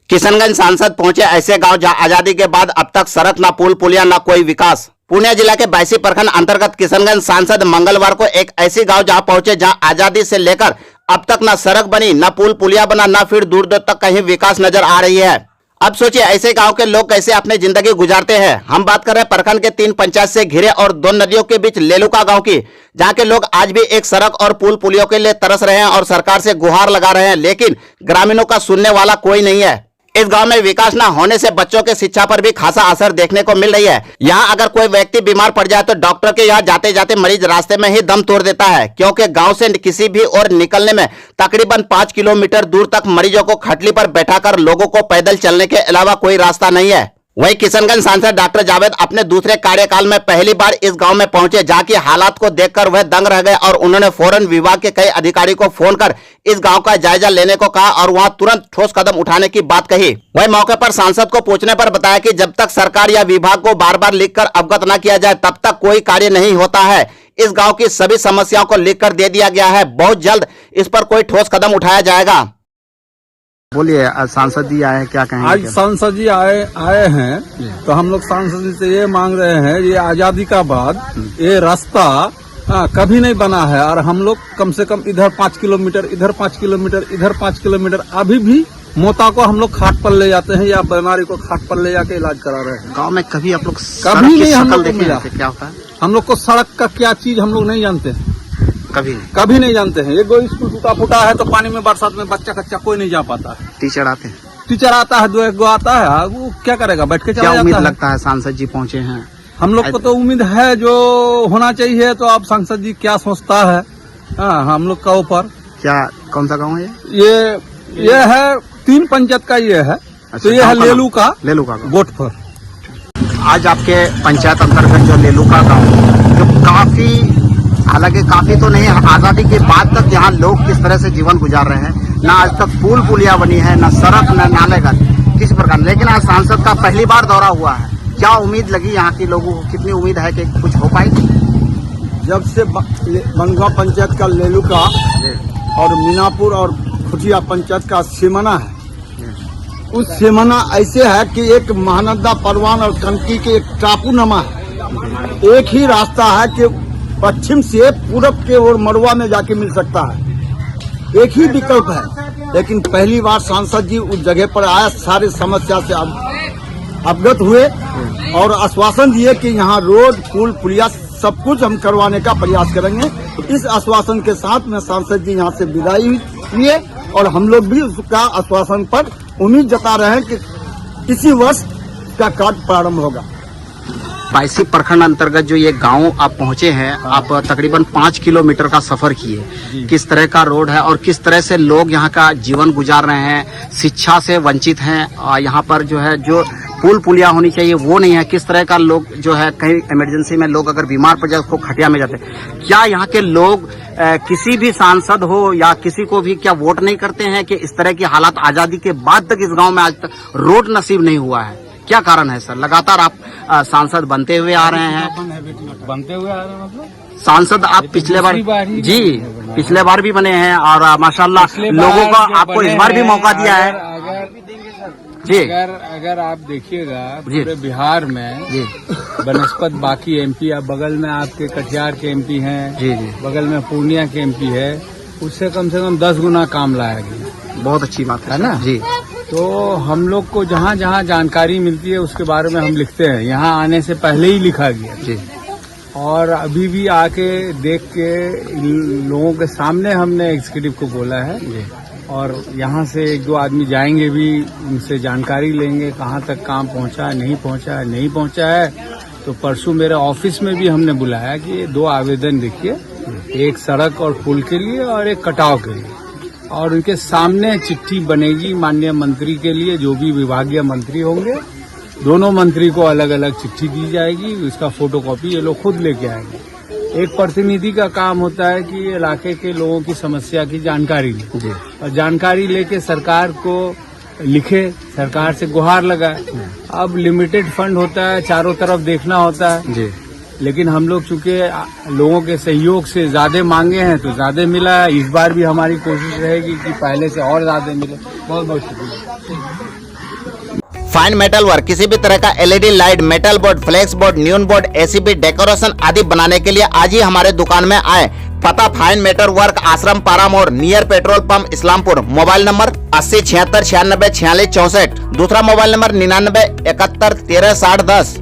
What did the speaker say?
किशनगंज सांसद पहुंचे ऐसे गांव जहां आजादी के बाद अब तक सड़क न पुल पुलिया न कोई विकास। पूर्णिया जिला के बायसी प्रखंड अंतर्गत किशनगंज सांसद मंगलवार को एक ऐसी गांव जहां पहुंचे जहां आजादी से लेकर अब तक न सड़क बनी, न पुल पुलिया बना, न फिर दूर दूर तक कहीं विकास नजर आ रही है। अब सोचिए ऐसे गांव के लोग कैसे अपनी जिंदगी गुजारते हैं। हम बात कर रहे हैं प्रखंड के 3 पंचायत से घिरे और 2 नदियों के बीच लेलुका गांव की, जहां के लोग आज भी एक सड़क और पुल पुलियों के लिए तरस रहे हैं और सरकार से गुहार लगा रहे हैं, लेकिन ग्रामीणों का सुनने वाला कोई नहीं है। इस गांव में विकास न होने से बच्चों के शिक्षा पर भी खासा असर देखने को मिल रही है। यहाँ अगर कोई व्यक्ति बीमार पड़ जाए तो डॉक्टर के यहाँ जाते जाते मरीज रास्ते में ही दम तोड़ देता है, क्योंकि गांव से किसी भी और निकलने में तकरीबन 5 किलोमीटर दूर तक मरीजों को खटली पर बैठाकर लोगों को पैदल चलने के अलावा कोई रास्ता नहीं है। वहीं किशनगंज सांसद डॉक्टर जावेद अपने दूसरे कार्यकाल में पहली बार इस गांव में पहुंचे, जहां की हालात को देखकर वह दंग रह गए और उन्होंने फौरन विभाग के कई अधिकारी को फोन कर इस गांव का जायजा लेने को कहा और वहां तुरंत ठोस कदम उठाने की बात कही। वही मौके पर सांसद को पूछने पर बताया कि जब तक सरकार या विभाग को बार बार लिखकर अवगत न किया जाए तब तक कोई कार्य नहीं होता है। इस गाँव की सभी समस्याओं को लिख कर दे दिया गया है, बहुत जल्द इस पर कोई ठोस कदम उठाया जाएगा। बोलिए, सांसद जी आए, क्या कहेंगे? आज सांसद जी आए हैं तो हम लोग सांसद जी से ये मांग रहे हैं, ये आजादी का बाद ये रास्ता कभी नहीं बना है और हम लोग कम से कम इधर 5 किलोमीटर, इधर 5 किलोमीटर, इधर 5 किलोमीटर, अभी भी मोता को हम लोग खाट पर ले जाते हैं या बीमारी को खाट पर ले जाके इलाज करा रहे हैं। गाँव में कभी आप लोग कभी नहीं हम लोग को मिला। क्या होता है? हम लोग को सड़क का क्या चीज हम लोग नहीं जानते हैं, कभी नहीं जानते हैं। एक दो स्कूल टूटा फूटा है तो पानी में बरसात में बच्चा कच्चा कोई नहीं जा पाता है। टीचर आते हैं, टीचर आता है, 2 एक गो आता है, वो क्या करेगा, बैठ के चला जाता है। उम्मीद लगता है सांसद जी पहुंचे हैं? हम लोग को तो उम्मीद है जो होना चाहिए। तो अब सांसद जी क्या सोचता है हम लोग का ऊपर। क्या, कौन सा गाँव है ये है 3 पंचायत का ये है। तो ये है लेलुका गोट पर। आज आपके पंचायत अंतर्गत जो लेलुका गाँव, जो काफी, हालांकि काफी तो नहीं, आजादी के बाद तक यहाँ लोग किस तरह से जीवन गुजार रहे हैं, ना आज तक पुल पुलिया बनी है, ना सड़क, न नाले का किस प्रकार। लेकिन आज सांसद का पहली बार दौरा हुआ है, क्या उम्मीद लगी यहाँ के लोगों को? कितनी उम्मीद है कि कुछ हो पाएगी? जब से बनगा पंचायत का लेलुका और मीनापुर और खुटिया पंचायत का सीमाना है, उस सीमाना ऐसे है कि एक महानंदा, परवान और कनकी के एक टापू नमा है। एक ही रास्ता है कि पश्चिम से पूरब के ओर मड़वा में जाके मिल सकता है, एक ही विकल्प है। लेकिन पहली बार सांसद जी उस जगह पर आया, सारी समस्या से अवगत हुए और आश्वासन दिए कि यहाँ रोड, पुल पुलिया सब कुछ हम करवाने का प्रयास करेंगे। इस आश्वासन के साथ में सांसद जी यहाँ से विदाई लिए और हम लोग भी उसका आश्वासन पर उम्मीद जता रहे हैं कि इसी वर्ष का कार्य प्रारंभ होगा। बायसी प्रखंड अंतर्गत जो ये गांव आप पहुंचे हैं, आप तकरीबन 5 किलोमीटर का सफर किए। किस तरह का रोड है और किस तरह से लोग यहाँ का जीवन गुजार रहे हैं, शिक्षा से वंचित हैं, यहाँ पर जो है जो पुल पुलिया होनी चाहिए वो नहीं है, किस तरह का लोग जो है कहीं इमरजेंसी में लोग अगर बीमार पड़ जाए उसको खटिया में जाते हैं। क्या यहाँ के लोग किसी भी सांसद हो या किसी को भी क्या वोट नहीं करते हैं कि इस तरह की हालात आजादी के बाद तक इस गाँव में आज तक रोड नसीब नहीं हुआ है? क्या कारण है सर? लगातार आप सांसद बनते हुए आ रहे हैं। मतलब सांसद आप पिछले बार भी बने हैं और माशाल्लाह लोगों का आपको इस बार भी मौका दिया है। अगर आप देखिएगा पूरे बिहार में बनस्पत बाकी एमपी, अब बगल में आपके कटिहार के एमपी हैं, बगल में पूर्णिया के एमपी है, उससे कम से कम 10 गुना काम लाया गया। बहुत अच्छी बात है ना जी। तो हम लोग को जहाँ जहाँ जानकारी मिलती है उसके बारे में हम लिखते हैं। यहाँ आने से पहले ही लिखा गया जी, और अभी भी आके देख के लोगों के सामने हमने एग्जीक्यूटिव को बोला है जी। और यहाँ से 1-2 आदमी जाएंगे भी, उनसे जानकारी लेंगे कहाँ तक काम पहुँचा है, नहीं पहुँचा है। तो परसों मेरे ऑफिस में भी हमने बुलाया कि 2 आवेदन लिखिए, एक सड़क और पुल के लिए और एक कटाव के लिए, और उनके सामने चिट्ठी बनेगी माननीय मंत्री के लिए, जो भी विभागीय मंत्री होंगे, दोनों मंत्री को अलग अलग चिट्ठी दी जाएगी, उसका फोटोकॉपी ये लोग खुद लेके आएंगे। एक प्रतिनिधि का काम होता है कि इलाके के लोगों की समस्या की जानकारी ले, और जानकारी लेके सरकार को लिखे, सरकार से गुहार लगाए। अब लिमिटेड फंड होता है, चारों तरफ देखना होता है जी। लेकिन हम लोग चूंकि लोगों के सहयोग से ज्यादा मांगे हैं तो ज्यादा मिला है। इस बार भी हमारी कोशिश रहेगी कि पहले से और ज्यादा मिले। बहुत बहुत शुक्रिया। फाइन मेटल वर्क, किसी भी तरह का LED light, metal board, flex board, neon board, ACB, decoration आदि बनाने के लिए आज ही हमारे दुकान में आए। पता fine metal work, Ashram Paramore, near petrol pump, Islampur. Mobile number 80 76 96 46 64। दूसरा मोबाइल नंबर 99 71 13 60 10।